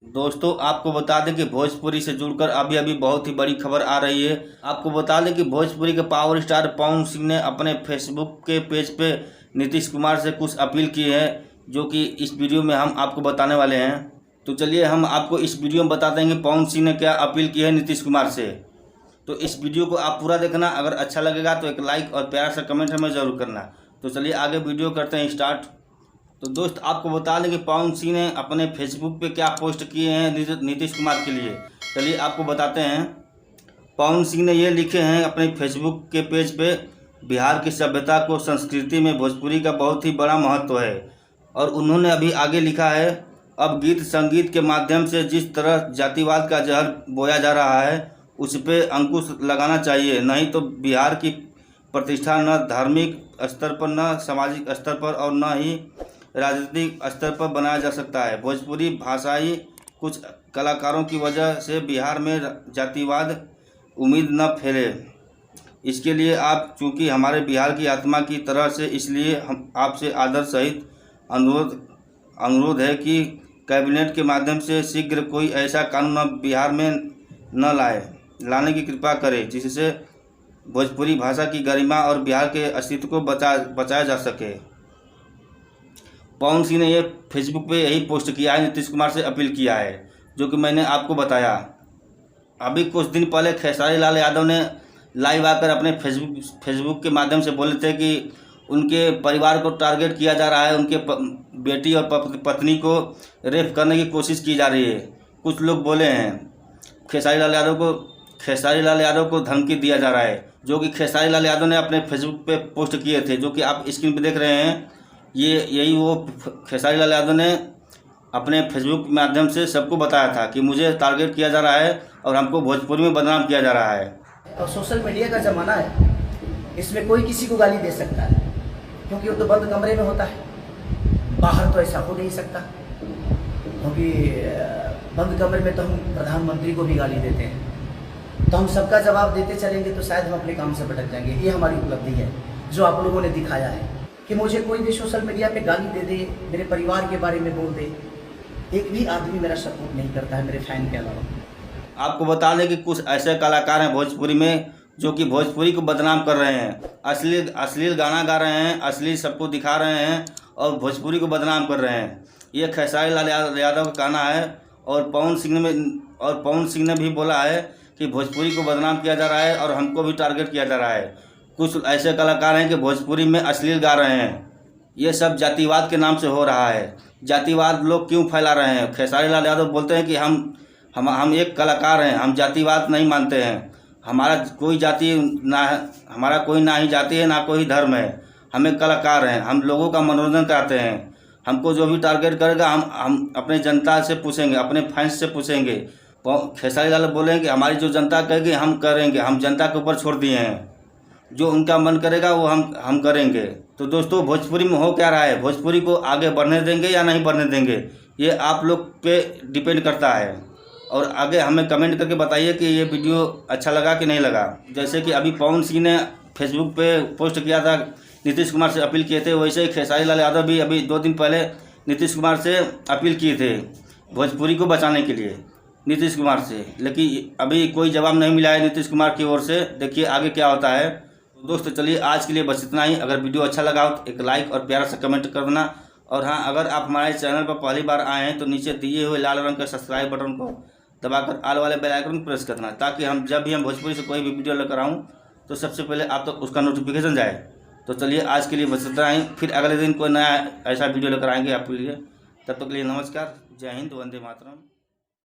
दोस्तों आपको बता दें कि भोजपुरी से जुड़कर अभी अभी बहुत ही बड़ी खबर आ रही है। आपको बता दें कि भोजपुरी के पावर स्टार पवन सिंह ने अपने फेसबुक के पेज पे नीतीश कुमार से कुछ अपील की है, जो कि इस वीडियो में हम आपको बताने वाले हैं। तो चलिए हम आपको इस वीडियो में बता देंगे पवन सिंह ने क्या अपील की है नीतीश कुमार से। तो इस वीडियो को आप पूरा देखना, अगर अच्छा लगेगा तो एक लाइक और प्यारा सा कमेंट हमें ज़रूर करना। तो चलिए आगे वीडियो करते हैं स्टार्ट। तो दोस्त आपको बता दें कि पवन सिंह ने अपने फेसबुक पे क्या पोस्ट किए हैं नीतीश कुमार के लिए। चलिए आपको बताते हैं। पवन सिंह ने ये लिखे हैं अपने फेसबुक के पेज पे, बिहार की सभ्यता को संस्कृति में भोजपुरी का बहुत ही बड़ा महत्व है। और उन्होंने अभी आगे लिखा है, अब गीत संगीत के माध्यम से जिस तरह जातिवाद का जहर बोया जा रहा है उस पर अंकुश लगाना चाहिए, नहीं तो बिहार की प्रतिष्ठा न धार्मिक स्तर पर, न सामाजिक स्तर पर और न ही राजनीतिक स्तर पर बनाया जा सकता है। भोजपुरी भाषाई कुछ कलाकारों की वजह से बिहार में जातिवाद उम्मीद न फैले। इसके लिए आप चूँकि हमारे बिहार की आत्मा की तरह से, इसलिए हम आपसे आदर सहित अनुरोध है कि कैबिनेट के माध्यम से शीघ्र कोई ऐसा कानून बिहार में न लाने की कृपा करें जिससे भोजपुरी भाषा की गरिमा और बिहार के अस्तित्व को बचाया जा सके। पवन सिंह ने ये फेसबुक पे यही पोस्ट किया है, नीतीश कुमार से अपील किया है, जो कि मैंने आपको बताया। अभी कुछ दिन पहले खेसारी लाल यादव ने लाइव आकर अपने फेसबुक के माध्यम से बोले थे कि उनके परिवार को टारगेट किया जा रहा है, उनके बेटी और पत्नी को रेप करने की कोशिश की जा रही है। कुछ लोग बोले हैं खेसारी लाल यादव को धमकी दिया जा रहा है, जो कि खेसारी लाल यादव ने अपने फेसबुक पे पोस्ट किए थे, जो कि आप स्क्रीन पे देख रहे हैं। यही वो खेसारी लाल यादव ने अपने फेसबुक के माध्यम से सबको बताया था कि मुझे टारगेट किया जा रहा है और हमको भोजपुरी में बदनाम किया जा रहा है। और सोशल मीडिया का ज़माना है, इसमें कोई किसी को गाली दे सकता है, क्योंकि वो तो बंद कमरे में होता है। बाहर तो ऐसा हो नहीं सकता, क्योंकि बंद कमरे में तो हम प्रधानमंत्री को भी गाली देते हैं। तो हम सबका जवाब देते चलेंगे तो शायद हम अपने काम से भटक जाएंगे। ये हमारी उपलब्धि है जो आप लोगों ने दिखाया है कि मुझे कोई भी सोशल मीडिया पे गाली दे दे, मेरे परिवार के बारे में बोल दे, एक भी आदमी मेरा सपोर्ट नहीं करता है मेरे फैन के अलावा। आपको बता दें कि कुछ ऐसे कलाकार हैं भोजपुरी में जो कि भोजपुरी को बदनाम कर रहे हैं, अश्लील गाना गा रहे हैं, अश्लील सबको दिखा रहे हैं और भोजपुरी को बदनाम कर रहे हैं। ये खेसारी लाल यादव का कहना है। और पवन सिंह ने भी बोला है कि भोजपुरी को बदनाम किया जा रहा है और हमको भी टारगेट किया जा रहा है। कुछ ऐसे कलाकार हैं कि भोजपुरी में अश्लील गा रहे हैं। ये सब जातिवाद के नाम से हो रहा है। जातिवाद लोग क्यों फैला रहे हैं? खेसारी लाल यादव बोलते हैं कि हम एक कलाकार हैं, हम जातिवाद नहीं मानते हैं। हमारा कोई जाति ना है, हमारा कोई ना ही जाति है ना कोई धर्म है। हम एक कलाकार हैं, हम लोगों का मनोरंजन कराते हैं। हमको जो भी टारगेट करेगा हम अपने जनता से पूछेंगे, अपने फैंस से पूछेंगे। खेसारी लाल बोले हैं कि हमारी जो जनता कहेगी हम करेंगे, हम जनता के ऊपर छोड़ दिए हैं, जो उनका मन करेगा वो हम करेंगे। तो दोस्तों भोजपुरी में हो क्या रहा है, भोजपुरी को आगे बढ़ने देंगे या नहीं बढ़ने देंगे, ये आप लोग पे डिपेंड करता है। और आगे हमें कमेंट करके बताइए कि ये वीडियो अच्छा लगा कि नहीं लगा। जैसे कि अभी पवन सिंह ने फेसबुक पे पोस्ट किया था, नीतीश कुमार से अपील किए थे, वैसे ही खेसारी लाल यादव भी अभी 2 दिन पहले नीतीश कुमार से अपील किए थे भोजपुरी को बचाने के लिए नीतीश कुमार से। लेकिन अभी कोई जवाब नहीं मिला है नीतीश कुमार की ओर से। देखिए आगे क्या होता है। दोस्तों चलिए आज के लिए बस इतना ही। अगर वीडियो अच्छा लगा हो तो एक लाइक और प्यारा सा कमेंट कर देना। और हाँ, अगर आप हमारे चैनल पर पहली बार आए हैं तो नीचे दिए हुए लाल रंग के सब्सक्राइब बटन को दबाकर ऑल वाले बेल आइकन को प्रेस कर देना, ताकि जब भी हम भोजपुरी से कोई भी वीडियो लेकर आऊँ तो सबसे पहले आप तक उसका नोटिफिकेशन जाए। तो चलिए आज के लिए बस इतना ही। फिर अगले दिन कोई नया ऐसा वीडियो लेकर आएंगे आपके लिए। तब तक के लिए नमस्कार, जय हिंद, वंदे मातरम।